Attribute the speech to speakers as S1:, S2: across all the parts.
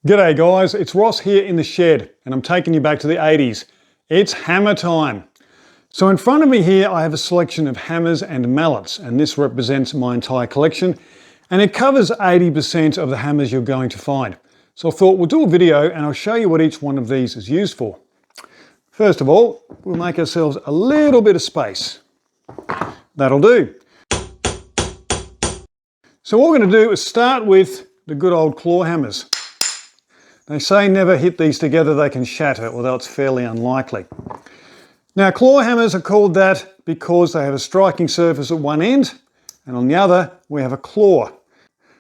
S1: G'day guys, it's Ross here in the shed and I'm taking you back to the 80s. It's hammer time. So in front of me here I have a selection of hammers and mallets, and this represents my entire collection, and it covers 80% of the hammers you're going to find. So I thought we'll do a video and I'll show you what each one of these is used for. First of all, we'll make ourselves a little bit of space. That'll do. So what we're going to do is start with the good old claw hammers. They say never hit these together, they can shatter, although it's fairly unlikely. Now claw hammers are called that because they have a striking surface at one end, and on the other we have a claw.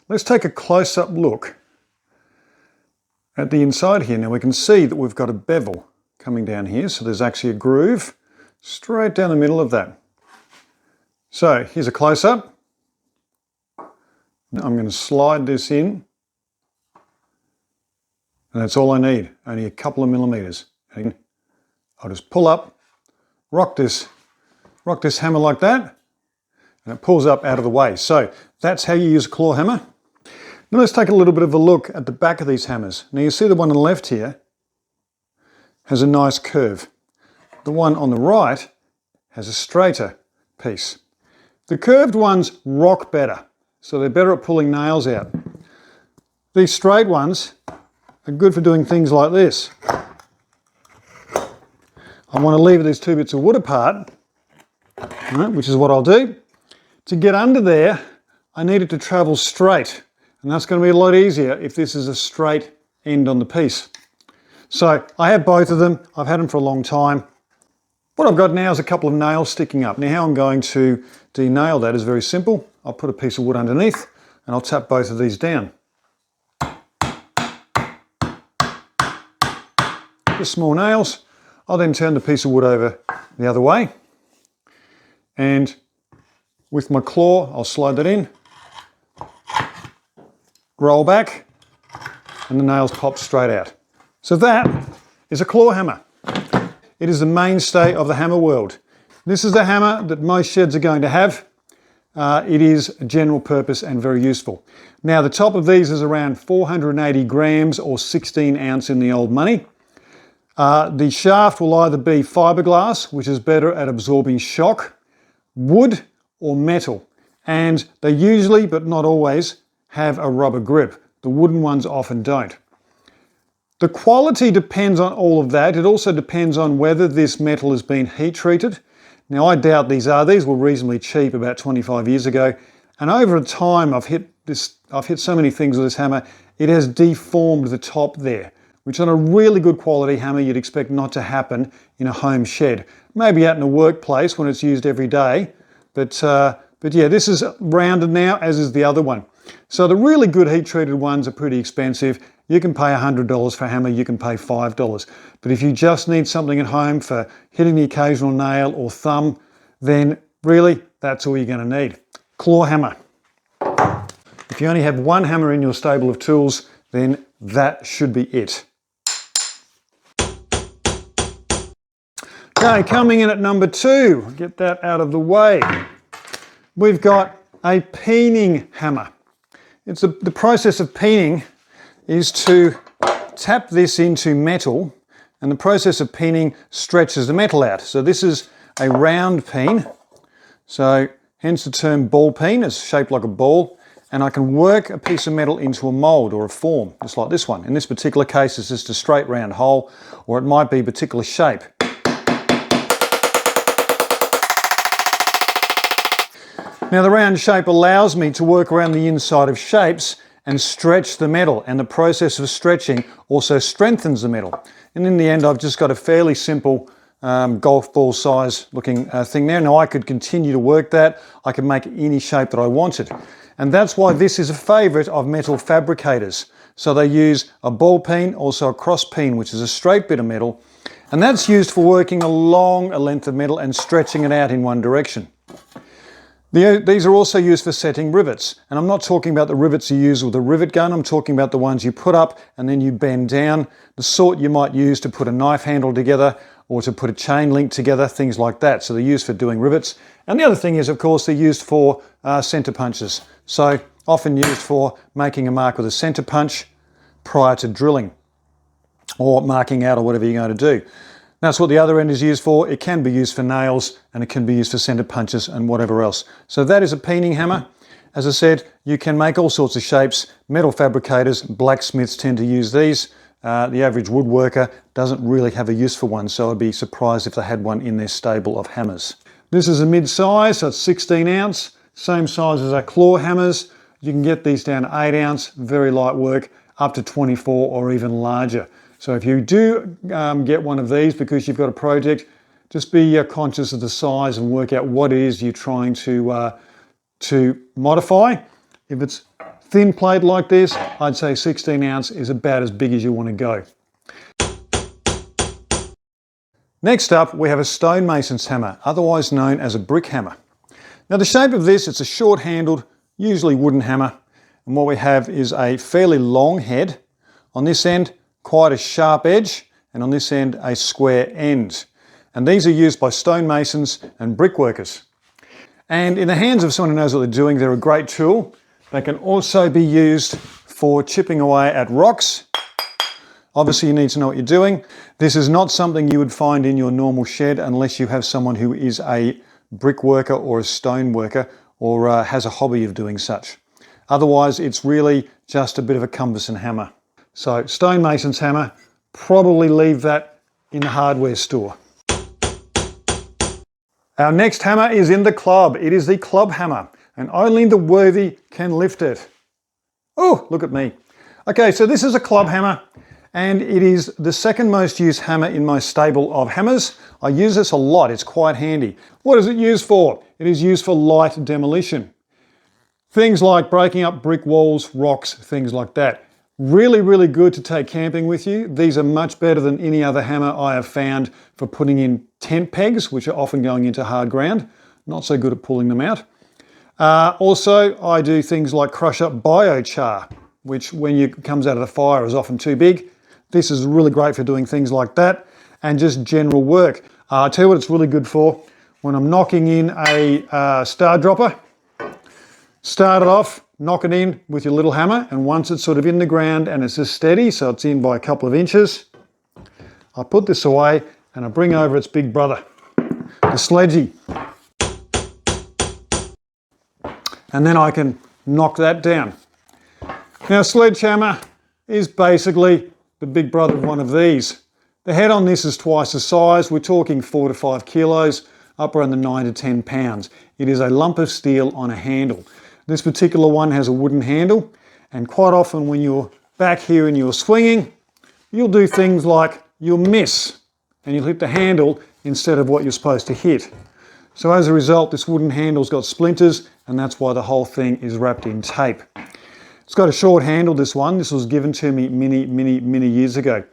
S1: Let's take a close-up look at the inside here. Now we can see that we've got a bevel coming down here, so there's actually a groove straight down the middle of that. So here's a close-up. I'm going to slide this in. And that's all I need, only a couple of millimeters. And I'll just pull up, rock this hammer like that, and it pulls up out of the way. So that's how you use a claw hammer. Now let's take a little bit of a look at the back of these hammers. Now you see the one on the left here has a nice curve. The one on the right has a straighter piece. The curved ones rock better, so they're better at pulling nails out. These straight ones are good for doing things like this. I want to leave these two bits of wood apart, right, which is what I'll do. To get under there, I need it to travel straight, and that's going to be a lot easier if this is a straight end on the piece. So I have both of them. I've had them for a long time. What I've got now is a couple of nails sticking up. Now how I'm going to denail that is very simple. I'll put a piece of wood underneath and I'll tap both of these down. Just small nails. I'll then turn the piece of wood over the other way, and with my claw I'll slide that in, roll back, and the nails pop straight out. So that is a claw hammer. It is the mainstay of the hammer world. This is the hammer that most sheds are going to have. It is general purpose and very useful. Now the top of these is around 480 grams or 16 ounce in the old money. The shaft will either be fiberglass, which is better at absorbing shock, wood or metal, and they usually, but not always, have a rubber grip. The wooden ones often don't. The quality depends on all of that. It also depends on whether this metal has been heat treated. Now I doubt these are. These were reasonably cheap about 25 years ago, and over time I've hit so many things with this hammer, it has deformed the top there, which on a really good quality hammer you'd expect not to happen in a home shed. Maybe out in a workplace when it's used every day, but yeah, this is rounded now, as is the other one. So the really good heat treated ones are pretty expensive. You can pay $100 for a hammer, you can pay $5. But if you just need something at home for hitting the occasional nail or thumb, then really that's all you're going to need. Claw hammer. If you only have one hammer in your stable of tools, then that should be it. Okay, coming in at number 2, get that out of the way. We've got a PEINING hammer. The process of peening is to tap this into metal, and the process of peening stretches the metal out. So this is a round peen, so hence the term ball peen. It's shaped like a ball, and I can work a piece of metal into a mold or a form, just like this one. In this particular case, it's just a straight round hole, or it might be a particular shape. Now the round shape allows me to work around the inside of shapes and stretch the metal, and the process of stretching also strengthens the metal. And in the end I've just got a fairly simple golf ball size looking thing there. Now I could continue to work that, I could make any shape that I wanted. And that's why this is a favourite of metal fabricators. So they use a ball peen, also a cross peen, which is a straight bit of metal, and that's used for working along a length of metal and stretching it out in one direction. These are also used for setting rivets, and I'm not talking about the rivets you use with a rivet gun. I'm talking about the ones you put up and then you bend down, the sort you might use to put a knife handle together or to put a chain link together, things like that. So they're used for doing rivets. And the other thing is, of course, they're used for center punches. So often used for making a mark with a center punch prior to drilling or marking out or whatever you're going to do. That's what the other end is used for. It can be used for nails and it can be used for center punches and whatever else. So that is a peening hammer. As I said, you can make all sorts of shapes. Metal fabricators, blacksmiths tend to use these. The average woodworker doesn't really have a use for one, so I'd be surprised if they had one in their stable of hammers. This is a mid-size, so it's 16 ounce, same size as our claw hammers. You can get these down to 8 ounce, very light work, up to 24 or even larger. So if you do get one of these because you've got a project, just be conscious of the size and work out what it is you're trying to modify. If it's thin plate like this, I'd say 16 ounce is about as big as you want to go. Next up, we have a stonemason's hammer, otherwise known as a brick hammer. Now the shape of this, it's a short-handled, usually wooden hammer, and what we have is a fairly long head. On this end, quite a sharp edge, and on this end, a square end. And these are used by stonemasons and brickworkers. And in the hands of someone who knows what they're doing, they're a great tool. They can also be used for chipping away at rocks. Obviously, you need to know what you're doing. This is not something you would find in your normal shed unless you have someone who is a brickworker or a stone worker or has a hobby of doing such. Otherwise, it's really just a bit of a cumbersome hammer. So, stonemason's hammer, probably leave that in the hardware store. Our next hammer is in the club. It is the club hammer, and only the worthy can lift it. Oh, look at me. Okay, so this is a club hammer, and it is the second most used hammer in my stable of hammers. I use this a lot, it's quite handy. What is it used for? It is used for light demolition. Things like breaking up brick walls, rocks, things like that. Really, really good to take camping with you. These are much better than any other hammer I have found for putting in tent pegs, which are often going into hard ground. Not so good at pulling them out. Also, I do things like crush up biochar, which when it comes out of the fire is often too big. This is really great for doing things like that and just general work. I'll tell you what it's really good for. When I'm knocking in a star dropper, start it off, knock it in with your little hammer, and once it's sort of in the ground and it's just steady, so it's in by a couple of inches, I put this away and I bring over its big brother, the sledgy. And then I can knock that down. Now, sledgehammer is basically the big brother of one of these. The head on this is twice the size. We're talking 4 to 5 kilos, up around the 9 to 10 pounds. It is a lump of steel on a handle. This particular one has a wooden handle, and quite often when you're back here and you're swinging, you'll do things like you'll miss and you'll hit the handle instead of what you're supposed to hit. So as a result, this wooden handle's got splinters, and that's why the whole thing is wrapped in tape. It's got a short handle, this one. This was given to me many years ago.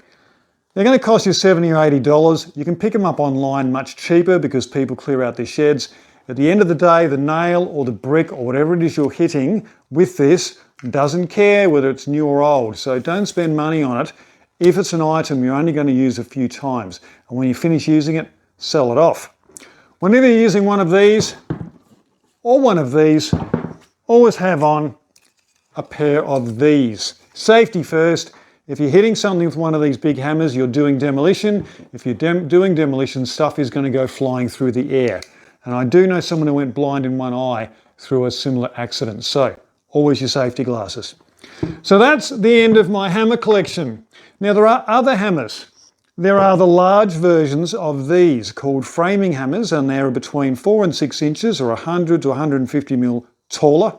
S1: They're going to cost you $70 or $80. You can pick them up online much cheaper because people clear out their sheds. At the end of the day, the nail or the brick or whatever it is you're hitting with this doesn't care whether it's new or old. So don't spend money on it. If it's an item you're only going to use a few times, and when you finish using it, sell it off. Whenever you're using one of these, or one of these, always have on a pair of these. Safety first. If you're hitting something with one of these big hammers, you're doing demolition. If you're doing demolition, stuff is going to go flying through the air. And I do know someone who went blind in one eye through a similar accident. So, always your safety glasses. So that's the end of my hammer collection. Now there are other hammers. There are the large versions of these called framing hammers, and they're between 4 and 6 inches or 100 to 150 mil taller.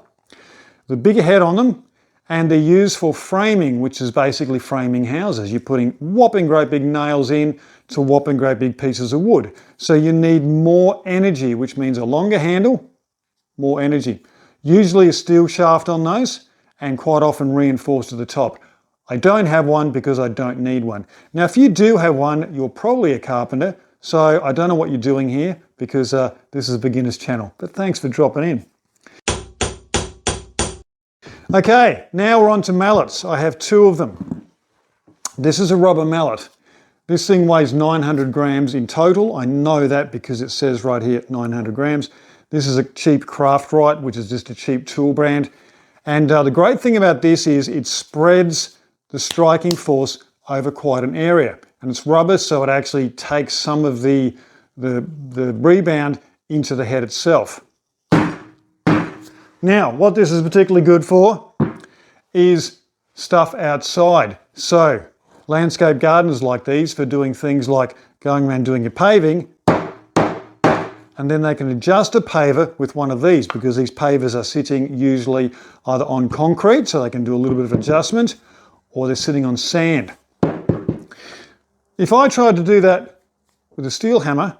S1: The bigger head on them, and they're used for framing, which is basically framing houses. You're putting whopping great big nails in to whopping great big pieces of wood. So you need more energy, which means a longer handle, more energy. Usually a steel shaft on those, and quite often reinforced at the top. I don't have one because I don't need one. Now, if you do have one, you're probably a carpenter, so I don't know what you're doing here because this is a beginner's channel, but thanks for dropping in. Okay, now we're on to mallets. I have 2 of them. This is a rubber mallet. This thing weighs 900 grams in total. I know that because it says right here 900 grams. This is a cheap Craft-Rite, which is just a cheap tool brand. And the great thing about this is it spreads the striking force over quite an area. And it's rubber, so it actually takes some of the rebound into the head itself. Now, what this is particularly good for is stuff outside. So, landscape gardeners like these for doing things like going around doing your paving, and then they can adjust a paver with one of these because these pavers are sitting usually either on concrete, so they can do a little bit of adjustment, or they're sitting on sand. If I tried to do that with a steel hammer,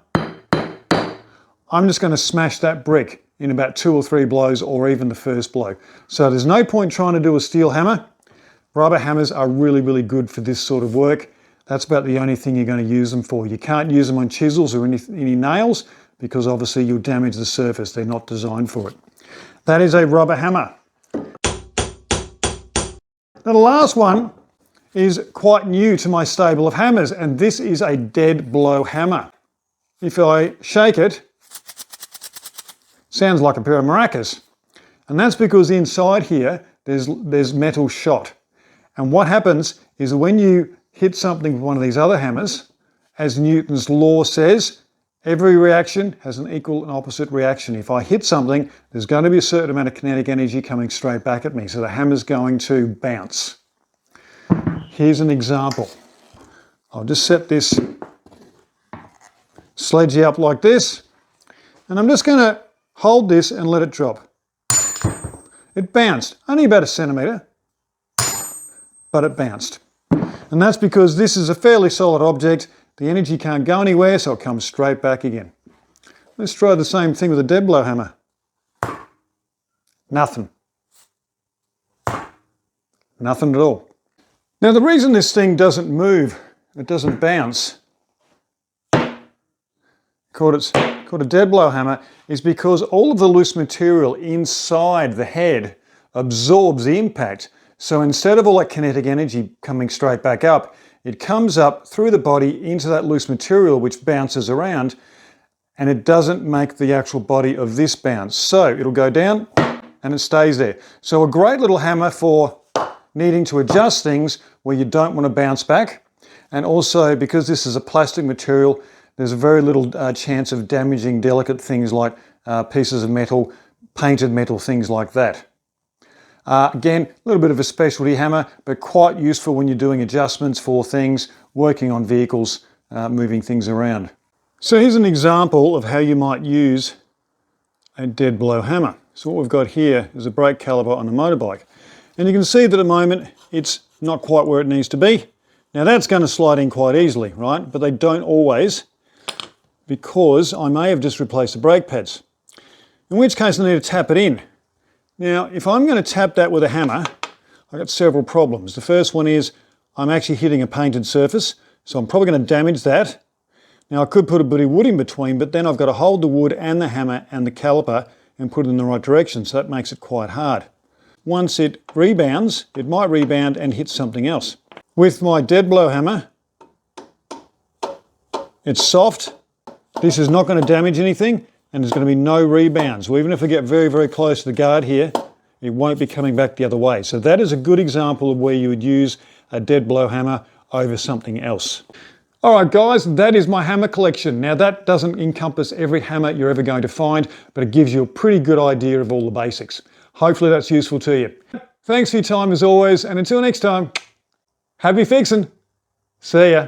S1: I'm just going to smash that brick in about 2 or 3 blows, or even the first blow. So there's no point trying to do a steel hammer. Rubber hammers are really, really good for this sort of work. That's about the only thing you're going to use them for. You can't use them on chisels or any nails because obviously you'll damage the surface. They're not designed for it. That is a rubber hammer. Now the last one is quite new to my stable of hammers, and this is a dead blow hammer. If I shake it, sounds like a pair of maracas. And that's because inside here there's metal shot. And what happens is when you hit something with one of these other hammers, as Newton's law says, every reaction has an equal and opposite reaction. If I hit something, there's going to be a certain amount of kinetic energy coming straight back at me. So the hammer's going to bounce. Here's an example. I'll just set this sledgy up like this, and I'm just going to hold this and let it drop. It bounced, only about 1 centimetre, but it bounced. And that's because this is a fairly solid object. The energy can't go anywhere, so it comes straight back again. Let's try the same thing with a dead blow hammer. Nothing. Nothing at all. Now the reason this thing doesn't move, it doesn't bounce, called a dead blow hammer, is because all of the loose material inside the head absorbs the impact. So instead of all that kinetic energy coming straight back up, it comes up through the body into that loose material which bounces around, and it doesn't make the actual body of this bounce. So it'll go down and it stays there. So a great little hammer for needing to adjust things where you don't want to bounce back. And also because this is a plastic material, there's very little chance of damaging delicate things like pieces of metal, painted metal, things like that. Again, a little bit of a specialty hammer, but quite useful when you're doing adjustments for things, working on vehicles, moving things around. So here's an example of how you might use a dead blow hammer. So what we've got here is a brake caliper on a motorbike. And you can see that at the moment it's not quite where it needs to be. Now that's going to slide in quite easily, right? But they don't always, because I may have just replaced the brake pads. In which case I need to tap it in. Now, if I'm going to tap that with a hammer, I've got several problems. The first one is I'm actually hitting a painted surface, so I'm probably going to damage that. Now I could put a bit of wood in between, but then I've got to hold the wood and the hammer and the caliper and put it in the right direction, so that makes it quite hard. Once it rebounds, it might rebound and hit something else. With my dead blow hammer, it's soft. This is not going to damage anything, and there's going to be no rebounds. So even if I get very, very close to the guard here, it won't be coming back the other way. So that is a good example of where you would use a dead blow hammer over something else. All right, guys, that is my hammer collection. Now that doesn't encompass every hammer you're ever going to find, but it gives you a pretty good idea of all the basics. Hopefully that's useful to you. Thanks for your time as always, and until next time, happy fixing. See ya.